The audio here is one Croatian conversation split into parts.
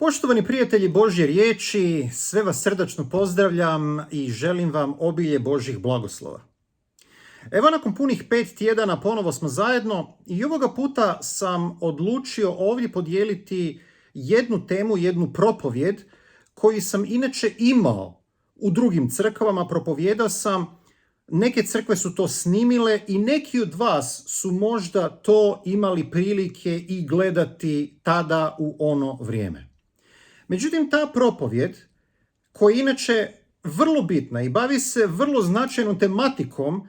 Poštovani prijatelji Božje riječi, sve vas srdačno pozdravljam i želim vam obilje Božjih blagoslova. Evo nakon punih 5 tjedana ponovo smo zajedno i ovoga puta sam odlučio ovdje podijeliti jednu temu, jednu propovjed koju sam inače imao u drugim crkvama, propovijedao sam. Neke crkve su to snimile i neki od vas su možda to imali prilike i gledati tada u ono vrijeme. Međutim, ta propovjed, koja je inače vrlo bitna i bavi se vrlo značajnom tematikom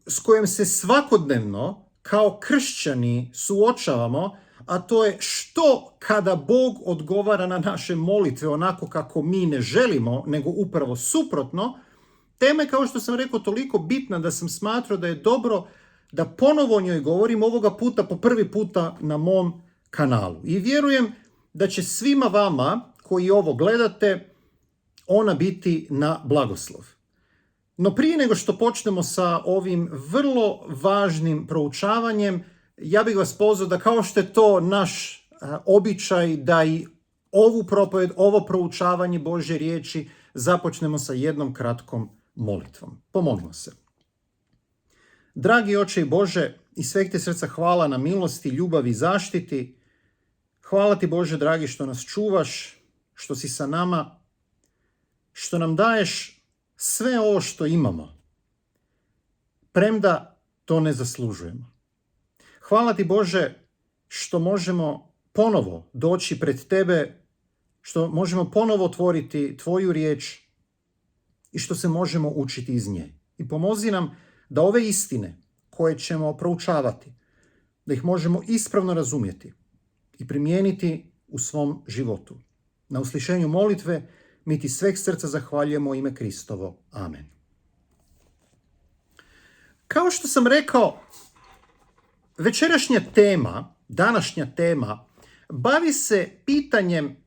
s kojom se svakodnevno kao kršćani suočavamo, a to je što kada Bog odgovara na naše molitve onako kako mi ne želimo, nego upravo suprotno. Tema je, kao što sam rekao, toliko bitna da sam smatrao da je dobro da ponovo o njoj govorim, ovoga puta po prvi puta na mom kanalu. I vjerujem da će svima vama koji ovo gledate ona biti na blagoslov. No prije nego što počnemo sa ovim vrlo važnim proučavanjem, ja bih vas pozvao da, kao što je to naš običaj, da i ovu propovjed, ovo proučavanje Božje riječi započnemo sa jednom kratkom molitvom. Pomolimo se. Dragi Oče i Bože, iz sveg te srca hvala na milosti, ljubavi i zaštiti. Hvala ti, Bože dragi, što nas čuvaš, što si sa nama, što nam daješ sve ovo što imamo, premda to ne zaslužujemo. Hvala ti, Bože, što možemo ponovo doći pred tebe, što možemo ponovo otvoriti tvoju riječ i što se možemo učiti iz nje. I pomozi nam da ove istine koje ćemo proučavati, da ih možemo ispravno razumjeti i primijeniti u svom životu. Na uslišenju molitve mi ti sveg srca zahvaljujemo u ime Kristovo. Amen. Kao što sam rekao, večerašnja tema, današnja tema, bavi se pitanjem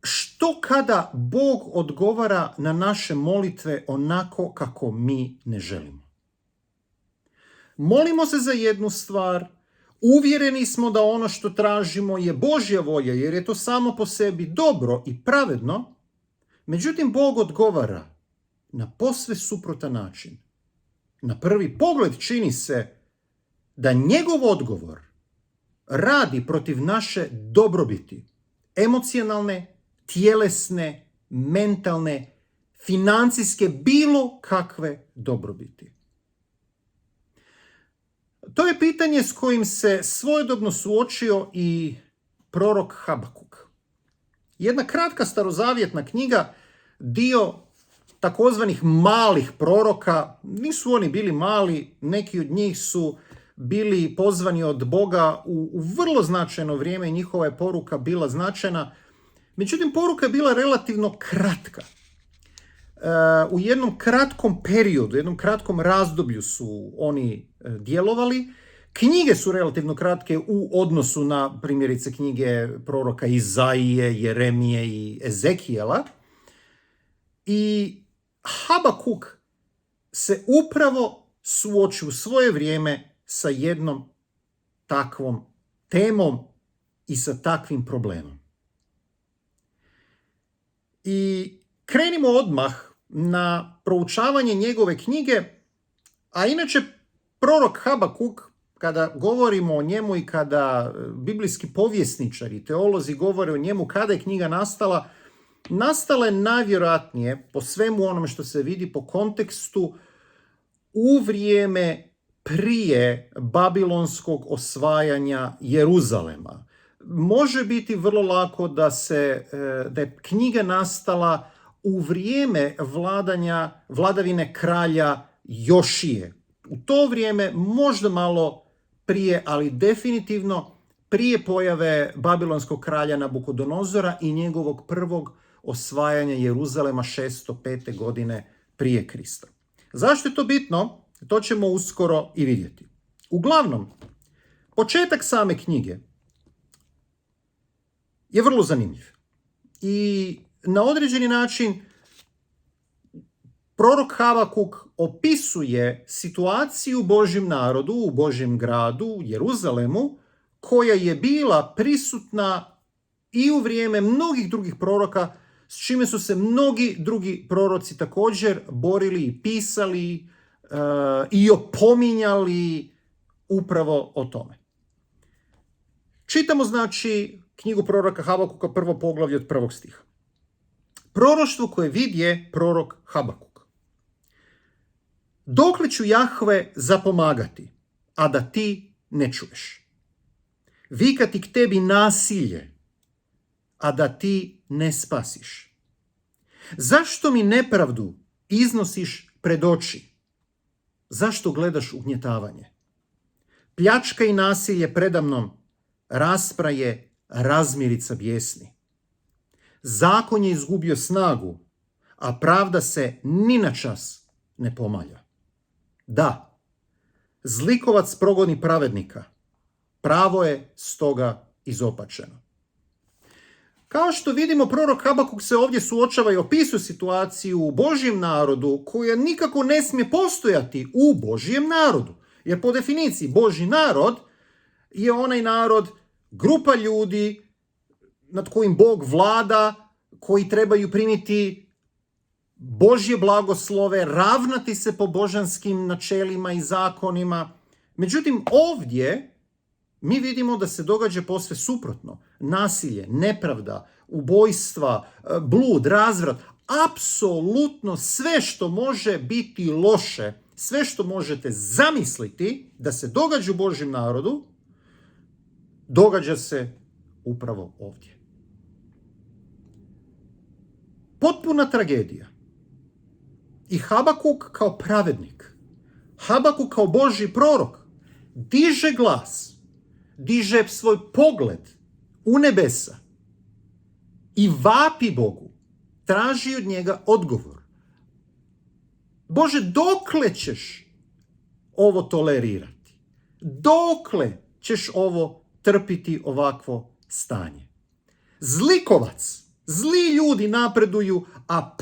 što kada Bog odgovara na naše molitve onako kako mi ne želimo. Molimo se za jednu stvar, uvjereni smo da ono što tražimo je Božja volja, jer je to samo po sebi dobro i pravedno, međutim Bog odgovara na posve suprotan način. Na prvi pogled čini se da njegov odgovor radi protiv naše dobrobiti, emocionalne, tjelesne, mentalne, financijske, bilo kakve dobrobiti. To je pitanje s kojim se svojedobno suočio i prorok Habakuk. Jedna kratka starozavjetna knjiga, dio takozvanih malih proroka. Nisu oni bili mali, neki od njih su bili pozvani od Boga u vrlo značajno vrijeme i njihova je poruka bila značajna. Međutim, poruka je bila relativno kratka. U jednom kratkom periodu, jednom kratkom razdoblju su oni djelovali. Knjige su relativno kratke u odnosu na primjerice knjige proroka Izaije, Jeremije i Ezekijela. I Habakuk se upravo suoči u svoje vrijeme sa jednom takvom temom i sa takvim problemom. I krenimo odmah na proučavanje njegove knjige, a inače prorok Habakuk, kada govorimo o njemu i kada biblijski povjesničari, teolozi govore o njemu, kada je knjiga nastala, nastala je najvjerojatnije po svemu onome što se vidi po kontekstu u vrijeme prije babilonskog osvajanja Jeruzalema. Može biti vrlo lako da je knjiga nastala u vrijeme vladavine kralja Jošije. U to vrijeme možda malo prije, ali definitivno prije pojave babilonskog kralja Nabukodonozora i njegovog prvog osvajanja Jeruzalema 605. godine prije Krista. Zašto je to bitno? To ćemo uskoro i vidjeti. Uglavnom, početak same knjige je vrlo zanimljiv. I na određeni način prorok Habakuk opisuje situaciju u Božjem narodu, u Božjem gradu, Jeruzalemu, koja je bila prisutna i u vrijeme mnogih drugih proroka, s čime su se mnogi drugi proroci također borili i pisali i opominjali upravo o tome. Čitamo znači knjigu proroka Habakuka, prvo poglavlje od 1. stiha. Proroštvo koje vidje prorok Habakuk. Dokle ću Jahve zapomagati, a da ti ne čuješ? Vikati k tebi nasilje, a da ti ne spasiš? Zašto mi nepravdu iznosiš pred oči? Zašto gledaš ugnjetavanje? Pljačka i nasilje predamnom, raspraje, razmirica bijesni. Zakon je izgubio snagu, a pravda se ni na čas ne pomalja. Da, zlikovac progoni pravednika, pravo je stoga izopačeno. Kao što vidimo, prorok Habakuk se ovdje suočava i opisuje situaciju u Božjem narodu koja nikako ne smije postojati u Božjem narodu. Jer po definiciji Božji narod je onaj narod, grupa ljudi nad kojim Bog vlada, koji trebaju primiti Božje blagoslove, ravnati se po božanskim načelima i zakonima. Međutim, ovdje mi vidimo da se događa posve suprotno. Nasilje, nepravda, ubojstva, blud, razvrat, apsolutno sve što može biti loše, sve što možete zamisliti da se događa u Božjem narodu, događa se upravo ovdje. Potpuna tragedija. I Habakuk kao pravednik, Habakuk kao Božji prorok, diže glas, diže svoj pogled u nebesa i vapi Bogu, traži od njega odgovor. Bože, dokle ćeš ovo tolerirati? Dokle ćeš ovo trpiti, ovakvo stanje? Zlikovac, zli ljudi napreduju, a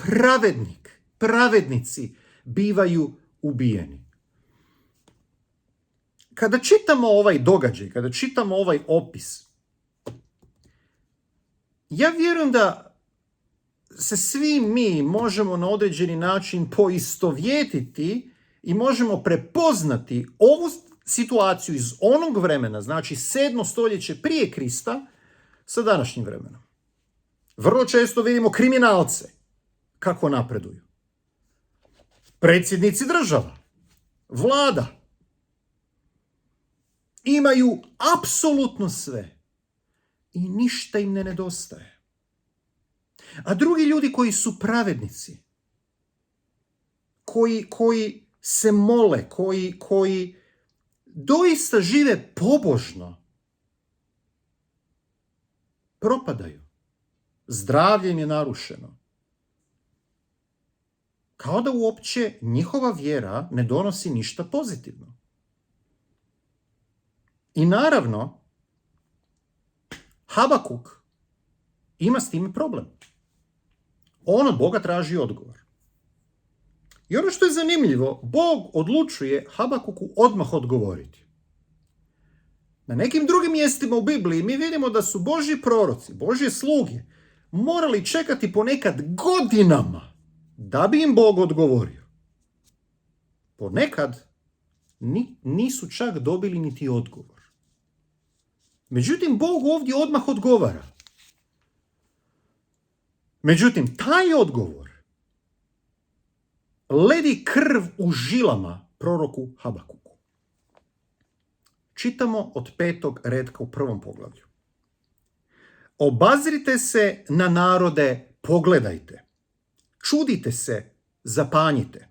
pravednici bivaju ubijeni. Kada čitamo ovaj događaj, kada čitamo ovaj opis, ja vjerujem da se svi mi možemo na određeni način poistovjetiti i možemo prepoznati ovu situaciju iz onog vremena, znači 7. stoljeće prije Krista, sa današnjim vremenom. Vrlo često vidimo kriminalce kako napreduju. Predsjednici država, vlada, imaju apsolutno sve i ništa im ne nedostaje. A drugi ljudi koji su pravednici, koji se mole, koji doista žive pobožno, propadaju. Zdravlje im je narušeno. Kao da uopće njihova vjera ne donosi ništa pozitivno. I naravno, Habakuk ima s time problem. On od Boga traži odgovor. I ono što je zanimljivo, Bog odlučuje Habakuku odmah odgovoriti. Na nekim drugim mjestima u Bibliji mi vidimo da su Božji proroci, Božje sluge, morali čekati ponekad godinama da bi im Bog odgovorio. Ponekad nisu čak dobili niti odgovor. Međutim, Bog ovdje odmah odgovara. Međutim, taj odgovor ledi krv u žilama proroku Habakuku. Čitamo od 5. retka u 1. poglavlju. Obazrite se na narode, pogledajte. Čudite se, zapanjite.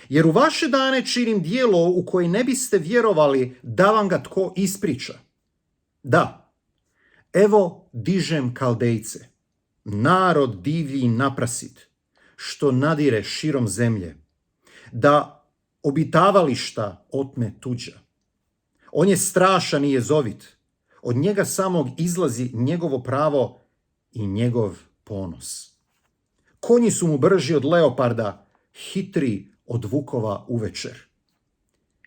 Jer u vaše dane činim djelo u koje ne biste vjerovali da vam ga tko ispriča. Da, evo dižem Kaldejce, narod divlji i naprasit, što nadire širom zemlje, da obitavališta otme tuđa. On je strašan i jezovit, od njega samog izlazi njegovo pravo i njegov ponos. Konji su mu brži od leoparda, hitri od vukova uvečer.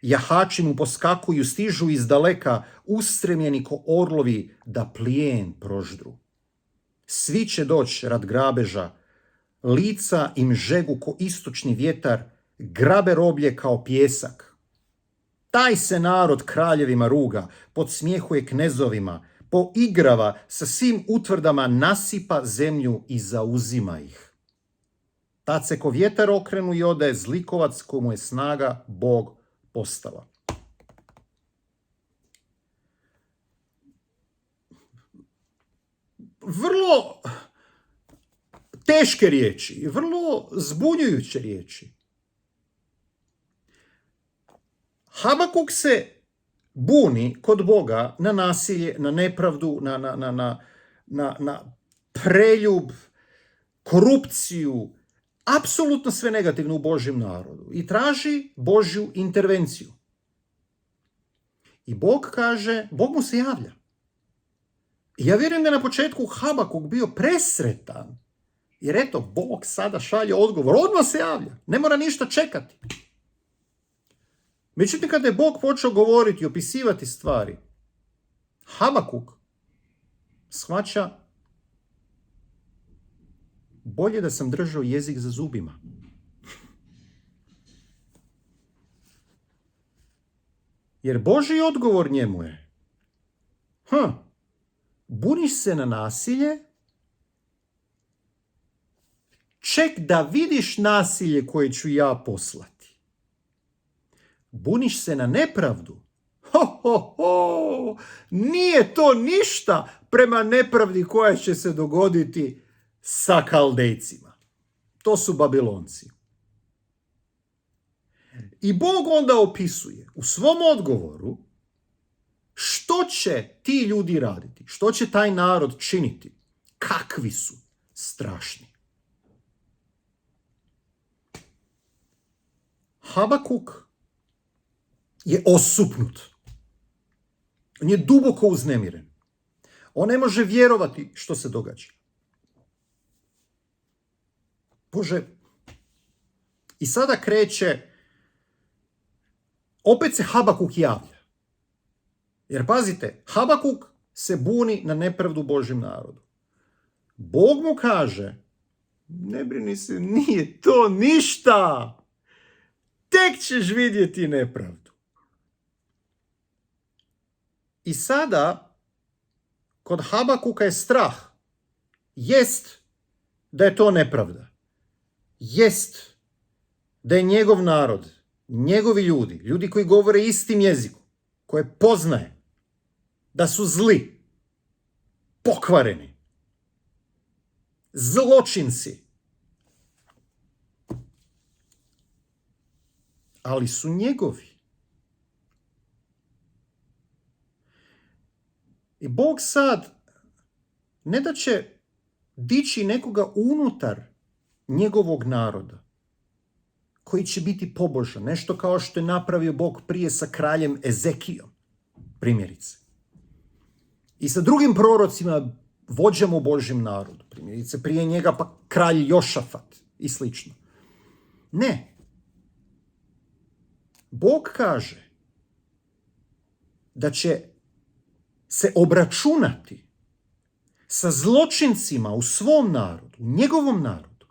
Jahači mu poskakuju, stižu iz daleka, ustremljeni ko orlovi da plijen proždru. Svi će doći rad grabeža, lica im žegu ko istočni vjetar, grabe roblje kao pjesak. Taj se narod kraljevima ruga, podsmjehuje knezovima, poigrava sa svim utvrdama, nasipa zemlju i zauzima ih. Tad se ko vjetar okrenu i ode zlikovac komu je snaga Bog postava. Vrlo teške riječi, vrlo zbunjujuće riječi. Habakuk se buni kod Boga na nasilje, na nepravdu, na preljub, korupciju, apsolutno sve negativno u Božjem narodu i traži Božju intervenciju. I Bog kaže, Bog mu se javlja. I ja vjerujem da je na početku Habakuk bio presretan, jer eto, Bog sada šalje odgovor, odmah se javlja, ne mora ništa čekati. Međutim, kada je Bog počeo govoriti i opisivati stvari, Habakuk shvaća, bolje da sam držao jezik za zubima. Jer Božji odgovor njemu je, buniš se na nasilje, ček da vidiš nasilje koje ću ja poslati. Buniš se na nepravdu, nije to ništa prema nepravdi koja će se dogoditi sa Kaldejcima. To su Babilonci. I Bog onda opisuje u svom odgovoru što će ti ljudi raditi, što će taj narod činiti, kakvi su strašni. Habakuk je osupnut. On je duboko uznemiren. On ne može vjerovati što se događa. Bože, i sada kreće, opet se Habakuk javlja. Jer pazite, Habakuk se buni na nepravdu Božjem narodu. Bog mu kaže, ne brini se, nije to ništa. Tek ćeš vidjeti nepravdu. I sada, kod Habakuka je strah. Jest da je to nepravda. Jest da je njegov narod, njegovi ljudi koji govore istim jezikom, koje poznaje, da su zli, pokvareni, zločinci. Ali su njegovi. I Bog sad ne da će dići nekoga unutar njegovog naroda koji će biti pobožan, nešto kao što je napravio Bog prije sa kraljem Ezekijom, primjerice. I sa drugim prorocima, vođama u Božjem narodu, primjerice prije njega pa kralj Jošafat i slično. Ne. Bog kaže da će se obračunati sa zločincima u svom narodu, u njegovom narodu,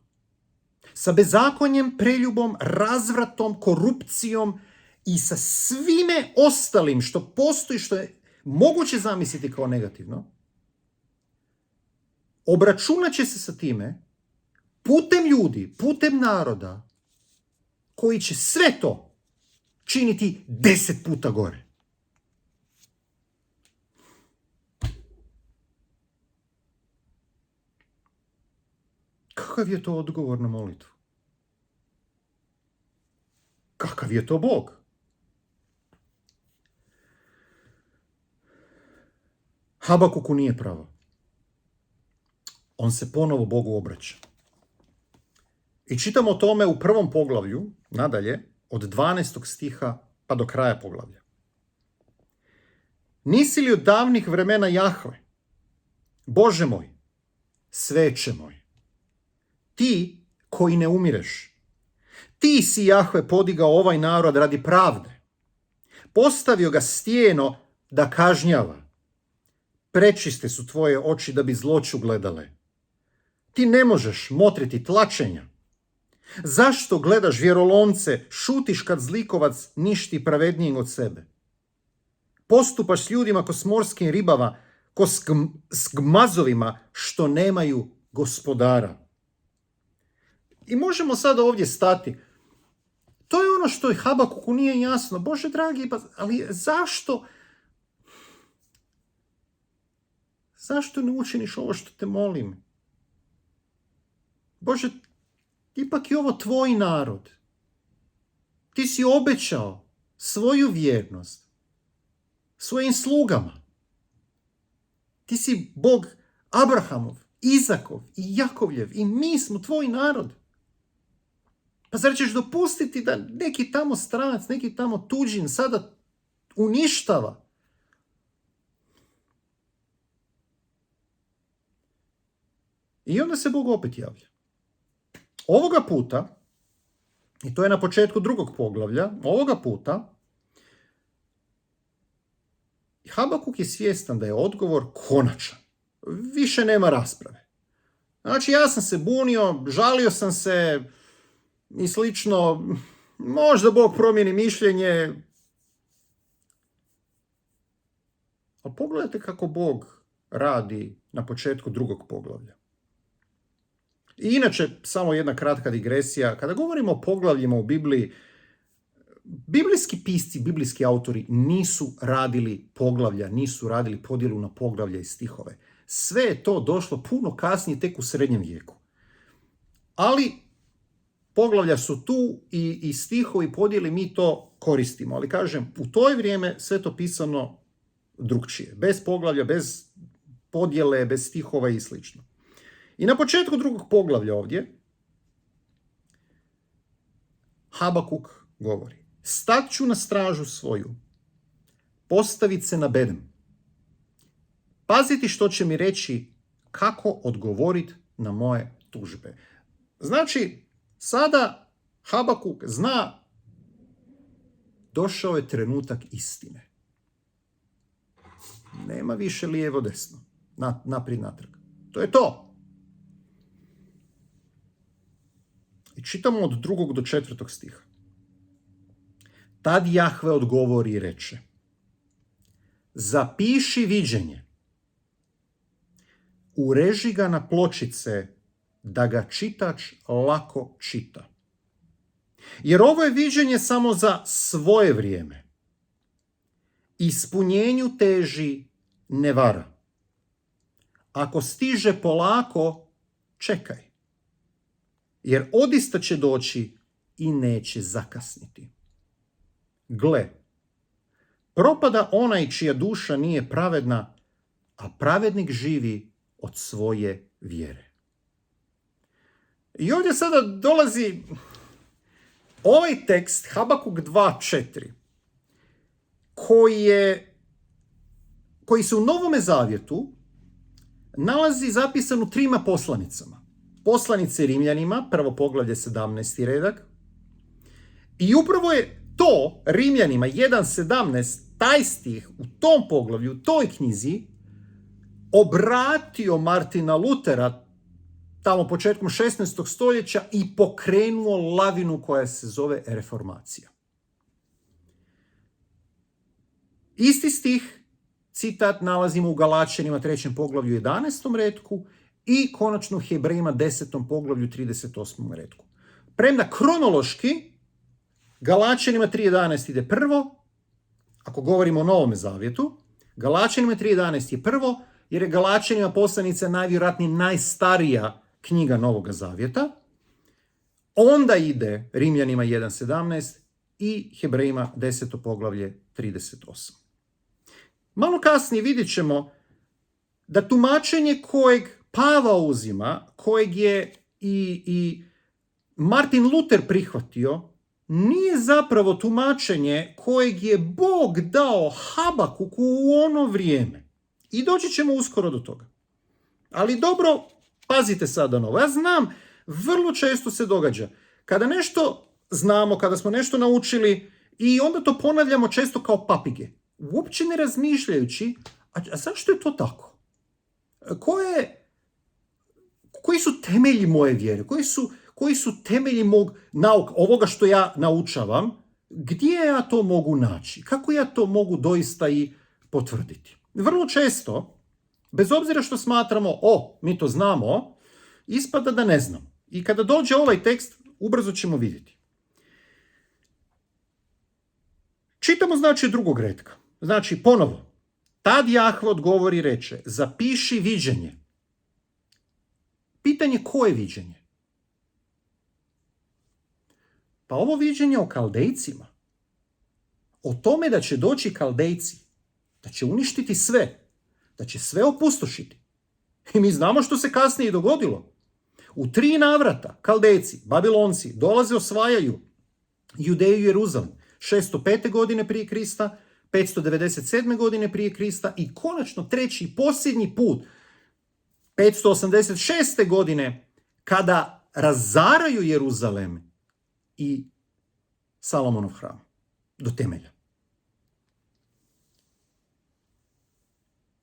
sa bezakonjem, preljubom, razvratom, korupcijom i sa svime ostalim što postoji, što je moguće zamisliti kao negativno. Obračunat će se sa time putem ljudi, putem naroda koji će sve to činiti 10 puta gore. Kakav je to odgovor na molitvu? Kakav je to Bog? Habakuku nije pravo. On se ponovo Bogu obraća. I čitamo o tome u prvom poglavlju, nadalje, od 12. stiha pa do kraja poglavlja. Nisi li od davnih vremena Jahve, Bože moj, sveće moj, ti koji ne umireš, ti si Jahve podigao ovaj narod radi pravde, postavio ga stijeno da kažnjava, prečiste su tvoje oči da bi zloću gledale, Ti ne možeš motriti tlačenja. Zašto gledaš vjerolomce, šutiš kad zlikovac ništi pravednijeg od sebe? Postupaš s ljudima ko s morskim ribama, ko s gmazovima što nemaju gospodara. I možemo sada ovdje stati. To je ono što je Habakuku nije jasno. Bože dragi, ali zašto? Zašto ne učiniš ovo što te molim? Bože, ipak je ovo tvoj narod. Ti si obećao svoju vjernost svojim slugama. Ti si Bog Abrahamov, Izakov i Jakovljev i mi smo tvoj narod. Pa zar ćeš dopustiti da neki tamo stranac, neki tamo tuđin sada uništava? I onda se Bog opet javlja. Ovoga puta, i to je na početku 2. poglavlja, ovoga puta Habakuk je svjestan da je odgovor konačan. Više nema rasprave. Znači, ja sam se bunio, žalio sam se i slično. Možda Bog promijeni mišljenje. Ali pogledajte kako Bog radi na početku 2. poglavlja. I inače, samo jedna kratka digresija. Kada govorimo o poglavljima u Bibliji, biblijski pisci, biblijski autori nisu radili poglavlja, nisu radili podjelu na poglavlja i stihove. Sve je to došlo puno kasnije, tek u srednjem vijeku. Ali poglavlja su tu i stihovi podjeli mi to koristimo. Ali kažem, u to vrijeme sve to pisano drukčije. Bez poglavlja, bez podjele, bez stihova i slično. I na početku 2. poglavlja ovdje Habakuk govori: stat ću na stražu svoju, postavit se na bedem, paziti što će mi reći, kako odgovorit na moje tužbe. Znači, sada Habakuk zna, došao je trenutak istine. Nema više lijevo desno, naprijed natrag. To je to. I čitamo od 2. do 4. stiha. Tad Jahve odgovori i reče: zapiši viđenje, ureži ga na pločice, da ga čitač lako čita. Jer ovo je viđenje samo za svoje vrijeme. Ispunjenju teži ne vara. Ako stiže polako, čekaj. Jer odista će doći i neće zakasniti. Gle, propada onaj čija duša nije pravedna, a pravednik živi od svoje vjere. I ovdje sada dolazi ovaj tekst, Habakuk 2.4, koji se u Novome zavjetu nalazi zapisan u 3 poslanicama. Poslanice Rimljanima, prvo poglavlje 17. redak. I upravo je to, Rimljanima 1.17, taj stih u tom poglavlju, u toj knjizi, obratio Martina Lutera tamo početkom 16. stoljeća i pokrenuo lavinu koja se zove reformacija. Isti stih, citat, nalazimo u Galačanima 3. poglavlju 11. retku i konačno u Hebrejima 10. poglavlju 38. retku. Premda kronološki Galačanima 3.11 ide prvo, ako govorimo o Novome zavjetu, Galačanima 3.11 je prvo, jer je Galačanima poslanica najvjerojatnije najstarija knjiga Novoga zavjeta. Onda ide Rimljanima 1.17 i Hebrejima 10. poglavlje 38. Malo kasnije vidjet ćemo da tumačenje kojeg Pavao uzima, kojeg je i Martin Luther prihvatio, nije zapravo tumačenje kojeg je Bog dao Habakuku u ono vrijeme. I doći ćemo uskoro do toga. Ali dobro, pazite sada na ovo. Ja znam, vrlo često se događa. Kada nešto znamo, kada smo nešto naučili i onda to ponavljamo često kao papige. Uopće ne razmišljajući, a zašto je to tako? Koji koji su temelji moje vjere, koji su temelji mog nauka, ovoga što ja naučavam, gdje ja to mogu naći, kako ja to mogu doista i potvrditi. Vrlo često, bez obzira što smatramo, mi to znamo, ispada da ne znam. I kada dođe ovaj tekst, ubrzo ćemo vidjeti. Čitamo znači drugog retka. Znači ponovo, tad Jahve odgovori i reče, zapiši viđenje. Pitanje koje viđenje? Pa ovo viđenje o Kaldejcima. O tome da će doći Kaldejci, da će uništiti sve, da će sve opustošiti. I mi znamo što se kasnije dogodilo. U 3 navrata Kaldejci, Babilonci, dolaze, osvajaju Judeju i Jeruzalem. 605. godine prije Krista, 597. godine prije Krista i konačno treći i posljednji put 586. godine kada razaraju Jeruzalem i Salomonov hram do temelja.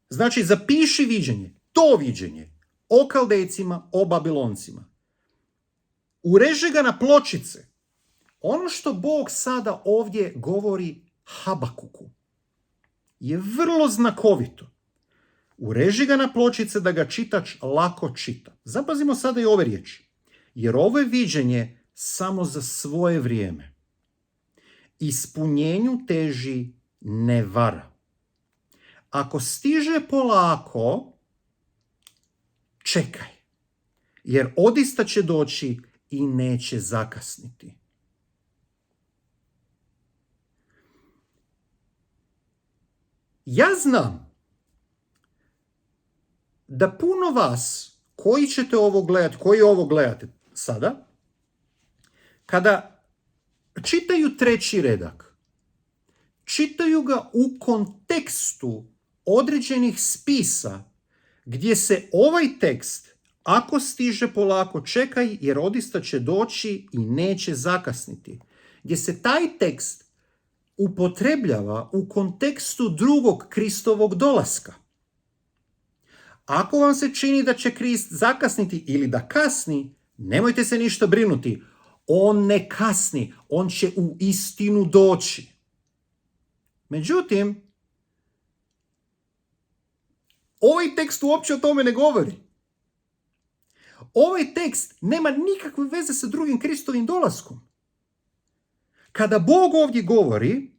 Znači, zapiši viđenje, to viđenje o Kaldejcima, o Babiloncima. Ureži ga na pločice. Ono što Bog sada ovdje govori Habakuku je vrlo znakovito. Ureži ga na pločice da ga čitač lako čita. Zapazimo sada i ove riječi. Jer ovo je viđenje samo za svoje vrijeme. Ispunjenju teži ne vara. Ako stiže polako, čekaj. Jer odista će doći i neće zakasniti. Ja znam da puno vas koji ćete ovo gledati, koji ovo gledate sada, kada čitaju 3. redak, čitaju ga u kontekstu određenih spisa gdje se ovaj tekst, ako stiže polako, čekaj jer odista će doći i neće zakasniti, gdje se taj tekst upotrebljava u kontekstu drugog Kristovog dolaska. Ako vam se čini da će Krist zakasniti ili da kasni, nemojte se ništa brinuti. On ne kasni, on će u istinu doći. Međutim, ovaj tekst uopće o tome ne govori. Ovaj tekst nema nikakve veze sa drugim Kristovim dolaskom. Kada Bog ovdje govori,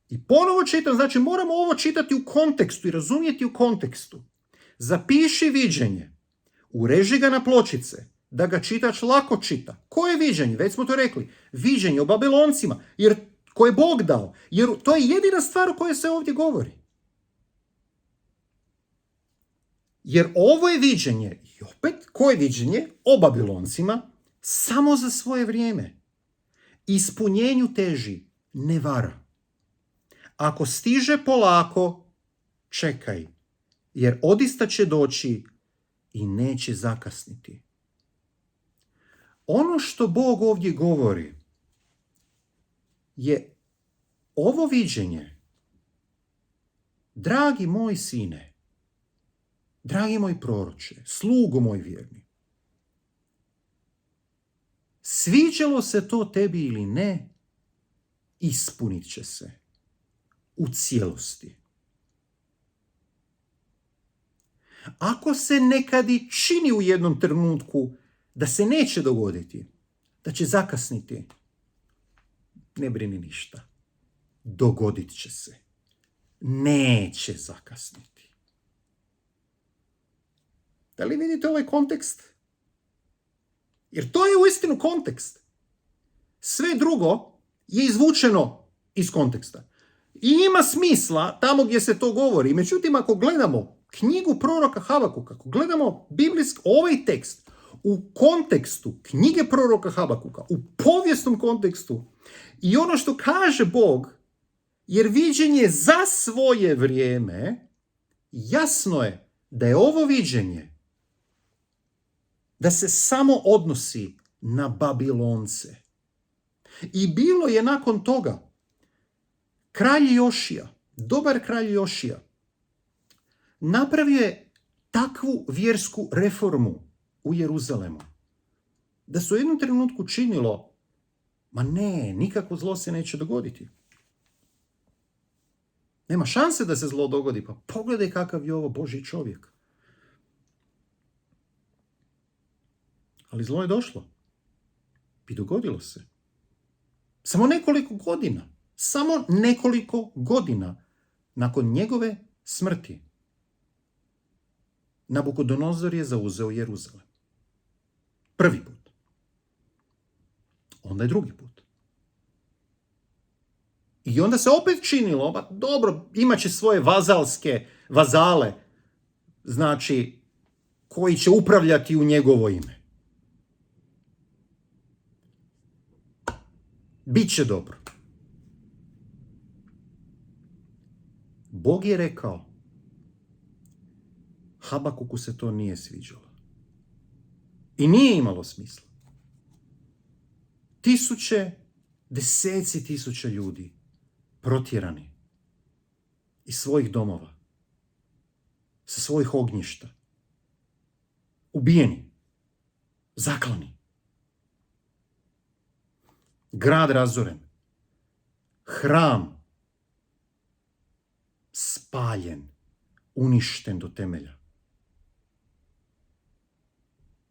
i ponovo čitam, znači moramo ovo čitati u kontekstu i razumjeti u kontekstu. Zapiši viđenje, ureži ga na pločice, da ga čitač lako čita. Koje viđenje? Već smo to rekli. Viđenje o Babiloncima, jer koje je Bog dao. Jer to je jedina stvar o kojoj se ovdje govori. Jer ovo je viđenje, i opet, koje viđenje? O Babiloncima, samo za svoje vrijeme. Ispunjenju teži ne vara. Ako stiže polako, čekaj, jer odista će doći i neće zakasniti. Ono što Bog ovdje govori je ovo viđenje. Dragi moj sine, dragi moj proroče, slugo moj vjerni, sviđalo se to tebi ili ne, ispunit će se u cijelosti. Ako se nekad i čini u jednom trenutku da se neće dogoditi, da će zakasniti, ne brini ništa. Dogodit će se. Neće zakasniti. Da li vidite ovaj kontekst? Jer to je uistinu kontekst. Sve drugo je izvučeno iz konteksta. I ima smisla tamo gdje se to govori. Međutim, ako gledamo knjigu proroka Habakuka, ako gledamo ovaj tekst u kontekstu knjige proroka Habakuka, u povijesnom kontekstu i ono što kaže Bog, jer viđenje za svoje vrijeme, jasno je da je ovo viđenje da se samo odnosi na Babilonce. I bilo je nakon toga kralj Jošija, dobar kralj Jošija, napravio je takvu vjersku reformu u Jeruzalemu, da se u jednom trenutku činilo, ma ne, nikakvo zlo se neće dogoditi. Nema šanse da se zlo dogodi, pa pogledaj kakav je ovo Božji čovjek. Ali zlo je došlo i dogodilo se. Samo nekoliko godina nakon njegove smrti Nabukodonozor je zauzeo Jeruzalem. Prvi put. Onda je drugi put. I onda se opet činilo, pa dobro, imat će svoje vazale, znači, koji će upravljati u njegovo ime. Biće dobro. Bog je rekao, Habakuku se to nije sviđalo. I nije imalo smisla. Deseci tisuća ljudi protjerani iz svojih domova, sa svojih ognjišta, ubijeni, zaklani. Grad razoren, hram spaljen, uništen do temelja.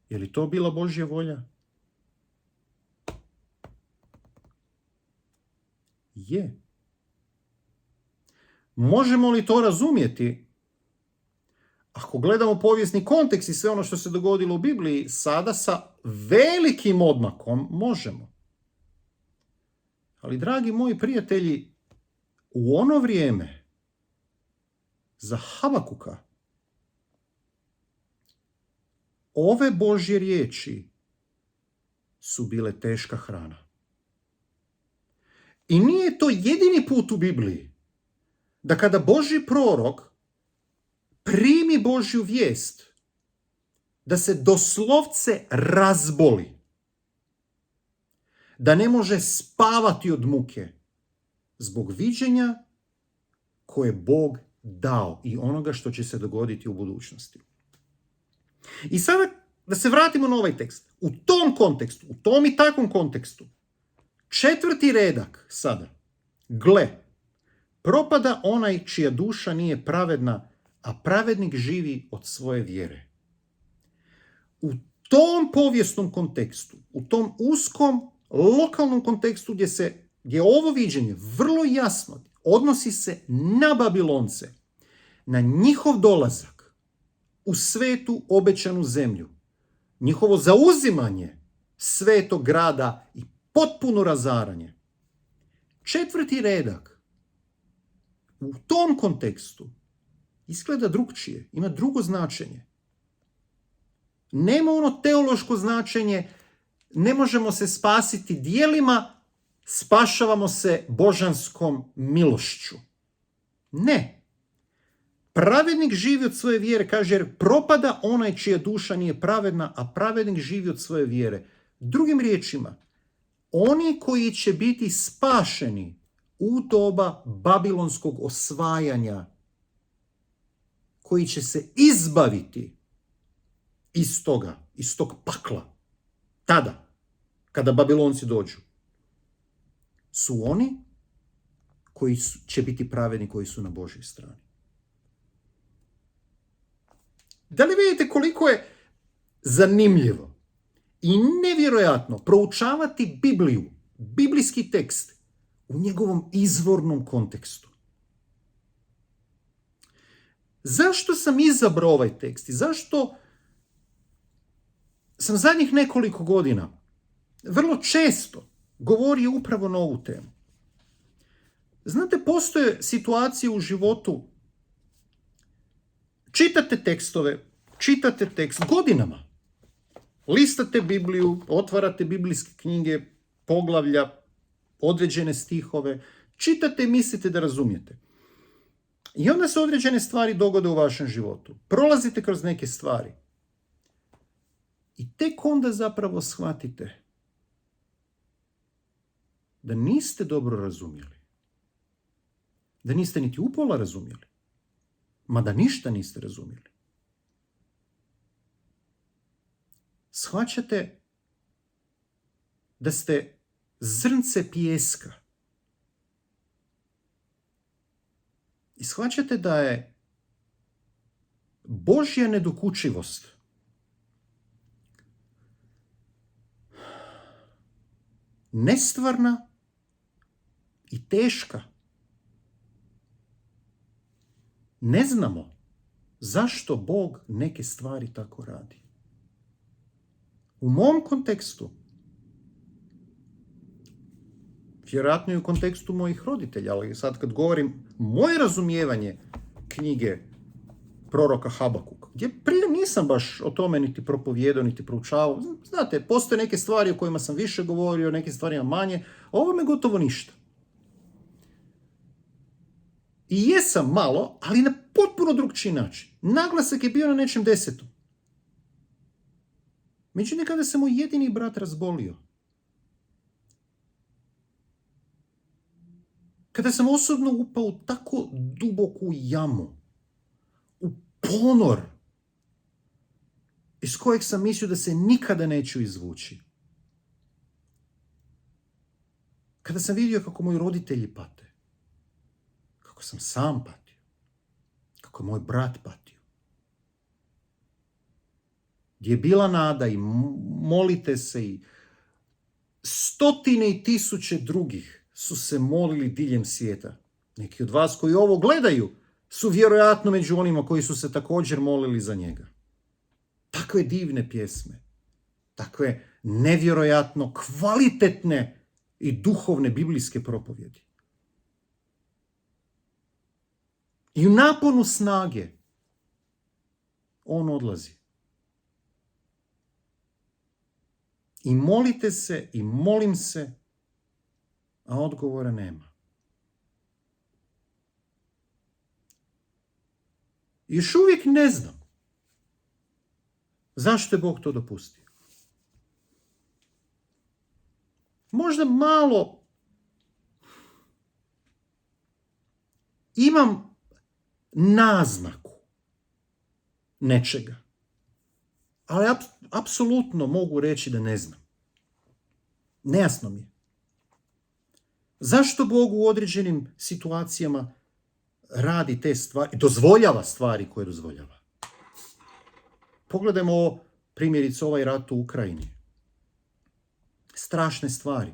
Je li to bila Božja volja? Je. Možemo li to razumjeti? Ako gledamo povijesni kontekst i sve ono što se dogodilo u Bibliji, sada sa velikim odmakom možemo. Ali, dragi moji prijatelji, u ono vrijeme za Habakuka ove Božje riječi su bile teška hrana. I nije to jedini put u Bibliji da kada Božji prorok primi Božju vijest, da se doslovce razboli, da ne može spavati od muke zbog viđenja koje Bog dao i onoga što će se dogoditi u budućnosti. I sada da se vratimo na ovaj tekst. U tom kontekstu, u tom i takvom kontekstu, 4. redak sada. Gle, propada onaj čija duša nije pravedna, a pravednik živi od svoje vjere. U tom povijesnom kontekstu, u tom uskom lokalnom kontekstu gdje ovo viđenje vrlo jasno odnosi se na Babilonce, na njihov dolazak u svetu obećanu zemlju, njihovo zauzimanje svetog grada i potpuno razaranje. 4. redak u tom kontekstu izgleda drugčije, ima drugo značenje. Nema ono teološko značenje, ne možemo se spasiti djelima, spašavamo se božanskom milošću. Ne. Pravednik živi od svoje vjere, kaže, jer propada onaj čija duša nije pravedna, a pravednik živi od svoje vjere. Drugim riječima, oni koji će biti spašeni u doba babilonskog osvajanja, koji će se izbaviti iz tog pakla, tada, kada Babilonci dođu, su oni koji će biti pravedni, koji su na Božjoj strani. Da li vidite koliko je zanimljivo i nevjerojatno proučavati Bibliju, biblijski tekst, u njegovom izvornom kontekstu? Zašto sam izabrao ovaj tekst i zašto sam zadnjih nekoliko godina vrlo često govorio upravo na ovu temu? Znate, postoje situacije u životu, čitate tekst godinama, listate Bibliju, otvarate biblijske knjige, poglavlja, određene stihove, čitate i mislite da razumijete. I onda se određene stvari dogode u vašem životu. Prolazite kroz neke stvari. I tek onda zapravo shvatite da niste dobro razumjeli. Da niste niti upola razumjeli. Ma da ništa niste razumjeli. shvaćate da ste zrnce pijeska. I shvaćate da je Božja nedokučivost nestvarna i teška. Ne znamo zašto Bog neke stvari tako radi. U mom kontekstu, vjerojatno i u kontekstu mojih roditelja, ali sad kad govorim moje razumijevanje knjige proroka Habakuk, gdje prije nisam baš o tome niti propovijedao, niti proučavao. Znate, postoje neke stvari o kojima sam više govorio, neke stvarima manje, a ovo me gotovo ništa. I jesam malo, ali na potpuno drugčiji način. Naglasak je bio na nečem desetom. Međutim, kada se moj jedini brat razbolio, kada sam osobno upao u tako duboku jamu, u ponor, iz kojeg sam mislio da se nikada neću izvući, kada sam vidio kako moji roditelji pate, kako sam sam patio, kako je moj brat patio, gdje je bila nada i molite se i stotine i tisuće drugih su se molili diljem svijeta. Neki od vas koji ovo gledaju su vjerojatno među onima koji su se također molili za njega. Takve divne pjesme, takve nevjerojatno kvalitetne i duhovne biblijske propovjedi. I u naponu snage on odlazi. I molite se i molim se, a odgovora nema. Još uvijek ne znam zašto je Bog to dopustio. Možda malo imam naznaku nečega, ali apsolutno mogu reći da ne znam. Nejasno mi je. Zašto Bog u određenim situacijama radi te stvari, dozvoljava stvari koje dozvoljava? Pogledajmo primjerice ovaj rat u Ukrajini. Strašne stvari.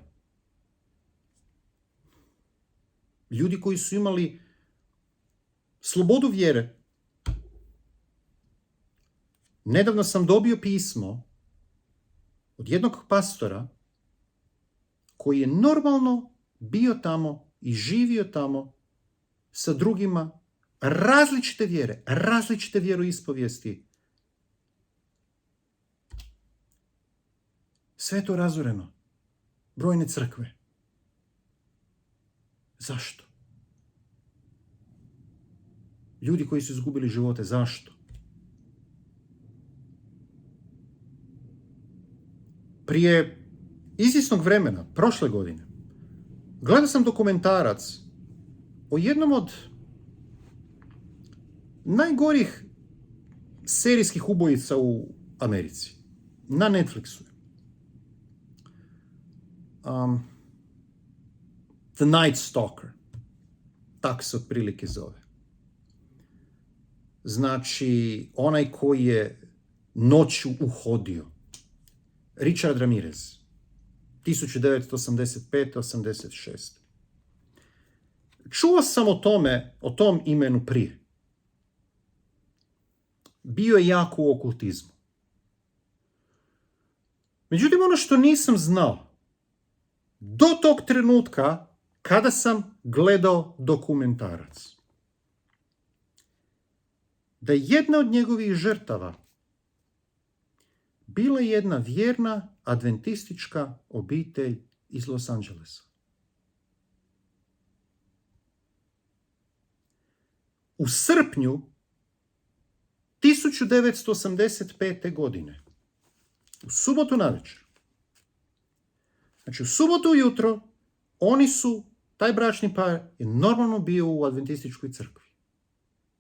Ljudi koji su imali slobodu vjere. Nedavno sam dobio pismo od jednog pastora koji je normalno bio tamo i živio tamo sa drugima različite vjeroispovijesti. Sve je to razoreno. Brojne crkve. Zašto? Ljudi koji su izgubili živote, zašto? Prije izvjesnog vremena, prošle godine, gledao sam dokumentarac o jednom od najgorih serijskih ubojica u Americi. Na Netflixu. The Night Stalker. Tak se otprilike zove. Znači, onaj koji je noću uhodio. Richard Ramirez. 1985-86. Čuo sam o tom imenu prije. Bio je jako u okultizmu. Međutim, ono što nisam znao, do tog trenutka kada sam gledao dokumentarac, da je jedna od njegovih žrtava bila jedna vjerna adventistička obitelj iz Los Angelesa. U srpnju 1985. godine, u subotu navečer, znači u subotu ujutro, taj bračni par je normalno bio u adventističkoj crkvi.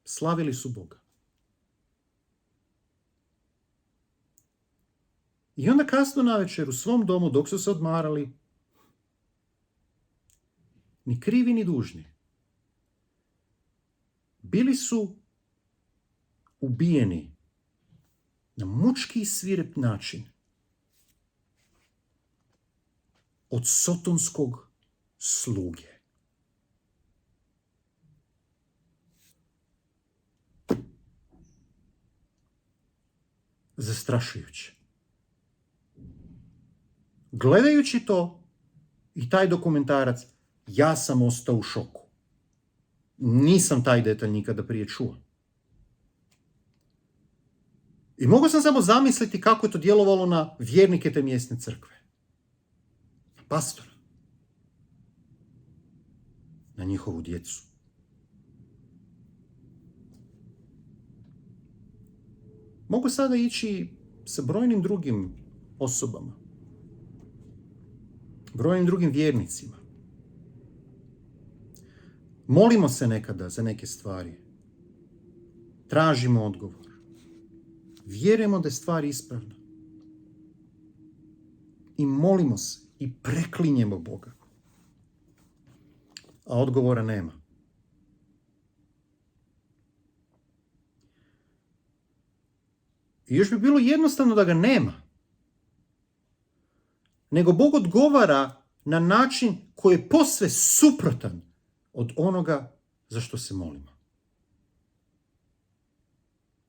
Slavili su Boga. I onda kasno navečer u svom domu, dok su se odmarali, ni krivi ni dužni, bili su ubijeni na mučki i svirep način od sotonskog sluge. Zastrašujuće. Gledajući to i taj dokumentarac, ja sam ostao u šoku. Nisam taj detalj nikada prije čuo. I mogu sam samo zamisliti kako je to djelovalo na vjernike te mjesne crkve. Na pastora. Na njihovu djecu. Mogu sada ići sa brojnim drugim osobama. Brojnim drugim vjernicima. Molimo se nekada za neke stvari. Tražimo odgovor. Vjerujemo da je stvar ispravna. I molimo se i preklinjemo Boga. A odgovora nema. I još bi bilo jednostavno da ga nema. Nego Bog odgovara na način koji je posve suprotan od onoga za što se molimo.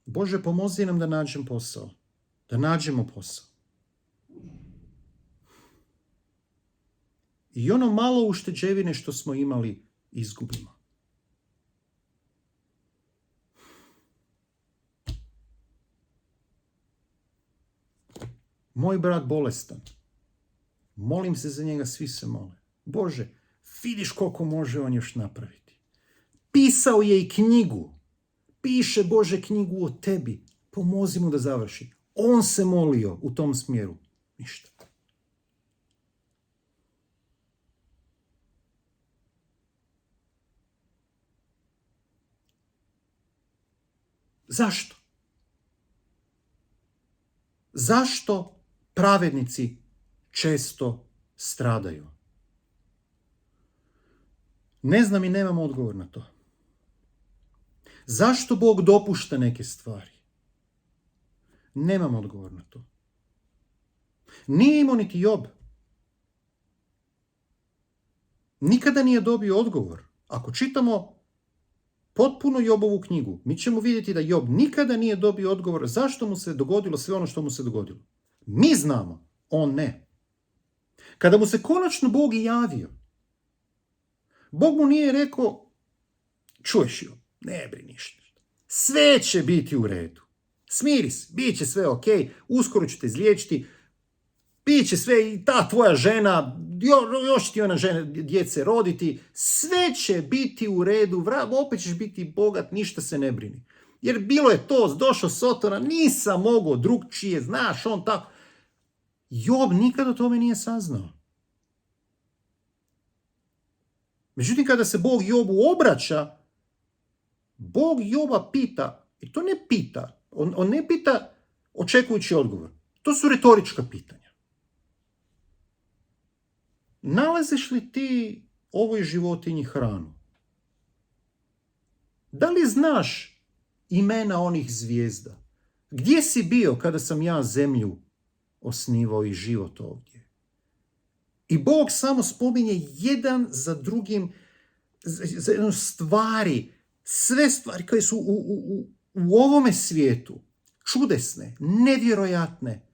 Bože, pomozi nam da nađem posao. Da nađemo posao. I ono malo ušteđevine što smo imali izgubimo. Moj brat bolestan. Molim se za njega, svi se mole. Bože, vidiš koliko može on još napraviti. Pisao je i knjigu. Piše, Bože, knjigu o tebi. Pomozi mu da završi. On se molio u tom smjeru. Ništa. Zašto? Zašto pravednici često stradaju? Ne znam i nemam odgovor na to. Zašto Bog dopušta neke stvari? Nemam odgovor na to. Nije imao niti Job. Nikada nije dobio odgovor. Ako čitamo potpuno Jobovu knjigu, mi ćemo vidjeti da Job nikada nije dobio odgovor zašto mu se dogodilo sve ono što mu se dogodilo. Mi znamo, on ne. Kada mu se konačno Bog javio, Bog mu nije rekao, čuješ Job, ne brini ništa. Sve će biti u redu. Smiri se, bit će sve ok, uskoro ću te izliječiti, bit će sve i ta tvoja žena, još ti ona žena djece roditi, sve će biti u redu, opet ćeš biti bogat, ništa se ne brini. Jer bilo je to, došao Sotona, nisam mogao drugčije, znaš, on tako. Job nikad o tome nije saznao. Međutim, kada se Bog Jobu obraća, Bog Joba pita, i to ne pita, on ne pita očekujući odgovor. To su retorička pitanja. Nalaziš li ti ovoj životinji hranu? Da li znaš imena onih zvijezda? Gdje si bio kada sam ja zemlju osnivao i život ovdje? I Bog samo spominje jedan za drugim za stvari, sve stvari koje su u ovome svijetu čudesne, nevjerojatne.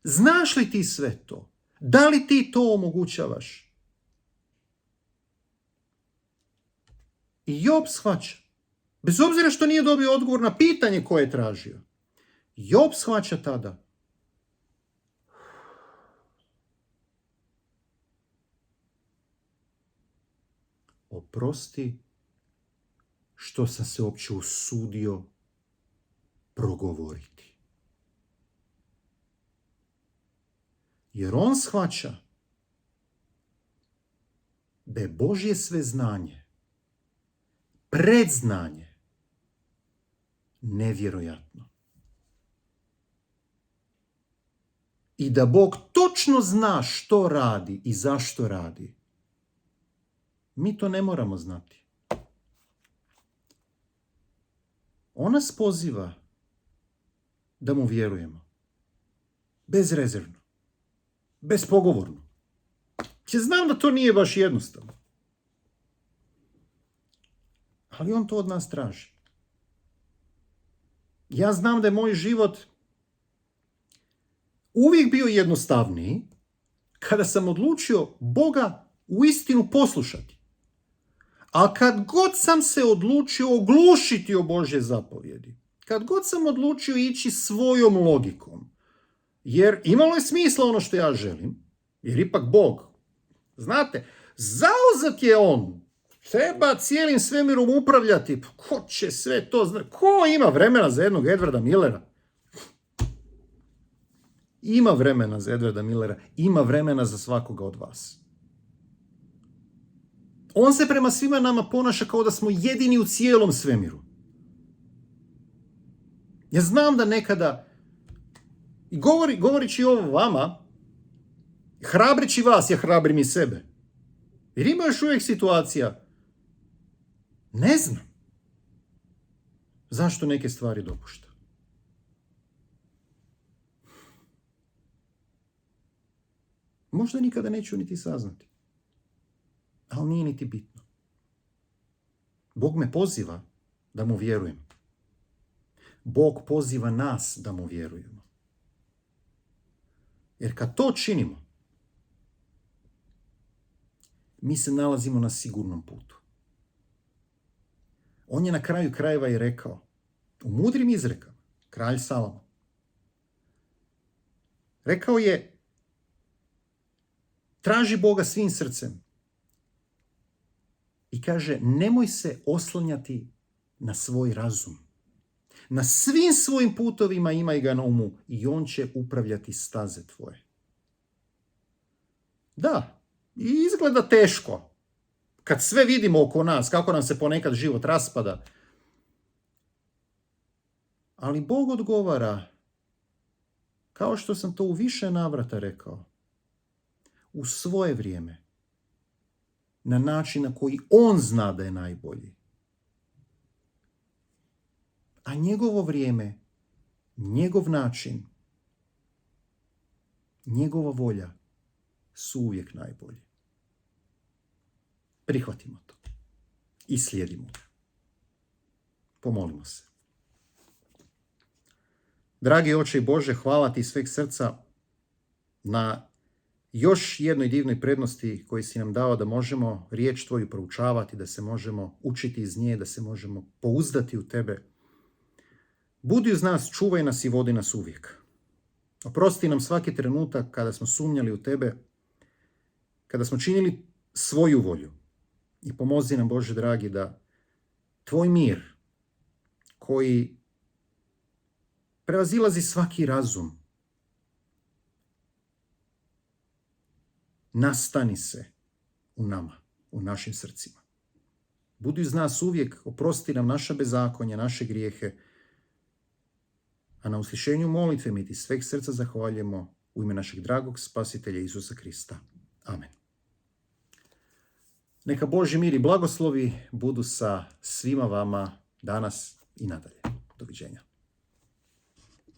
Znaš li ti sve to? Da li ti to omogućavaš? I Job shvaća. Bez obzira što nije dobio odgovor na pitanje koje je tražio. Job shvaća tada. Oprosti što sam se uopće usudio progovoriti. Jer on shvaća da je Božje sveznanje, predznanje, nevjerojatno. i da Bog točno zna što radi i zašto radi. Mi to ne moramo znati. On nas poziva da mu vjerujemo. Bezrezervno. Bespogovorno. Ja znam da to nije baš jednostavno. Ali on to od nas traži. Ja znam da je moj život uvijek bio jednostavniji kada sam odlučio Boga uistinu poslušati. A kad god sam se odlučio oglušiti o Božje zapovjedi, kad god sam odlučio ići svojom logikom, jer imalo je smisla ono što ja želim, jer ipak Bog, znate, zauzet je on, treba cijelim svemirom upravljati, ko će sve to znati, ko ima vremena za jednog Edwarda Millera? Ima vremena za Edwarda Millera, ima vremena za svakoga od vas. On se prema svima nama ponaša kao da smo jedini u cijelom svemiru. Ja znam da nekada, i govorići ovo vama, hrabrići vas, ja hrabrim i sebe. Jer ima još uvijek situacija, ne znam zašto neke stvari dopušta. Možda nikada neću niti saznati. Ali nije niti bitno. Bog me poziva da mu vjerujem. Bog poziva nas da mu vjerujemo. Jer kad to činimo, mi se nalazimo na sigurnom putu. On je na kraju krajeva i rekao, u mudrim izrekama, kralj Salomon, rekao je, traži Boga svim srcem. I kaže, nemoj se oslanjati na svoj razum. Na svim svojim putovima imaj ga na umu i on će upravljati staze tvoje. Da, i izgleda teško. Kad sve vidimo oko nas, kako nam se ponekad život raspada. Ali Bog odgovara, kao što sam to u više navrata rekao, u svoje vrijeme, na način na koji on zna da je najbolji. A njegovo vrijeme, njegov način, njegova volja su uvijek najbolji. Prihvatimo to i slijedimo ga. Pomolimo se. Dragi Oče i Bože, hvala ti sveg srca na još jednoj divnoj prednosti koju si nam dao da možemo riječ tvoju proučavati, da se možemo učiti iz nje, da se možemo pouzdati u tebe. Budi uz nas, čuvaj nas i vodi nas uvijek. Oprosti nam svaki trenutak kada smo sumnjali u tebe, kada smo činili svoju volju. I pomozi nam, Bože dragi, da tvoj mir, koji prevazilazi svaki razum, nastani se u nama, u našim srcima. Budi uz nas uvijek, oprosti nam naša bezakonja, naše grijehe, a na uslišenju molitve mi ti sveg srca zahvaljujemo u ime našeg dragog spasitelja Isusa Krista. Amen. Neka Božji mir i blagoslovi budu sa svima vama danas i nadalje. Doviđenja.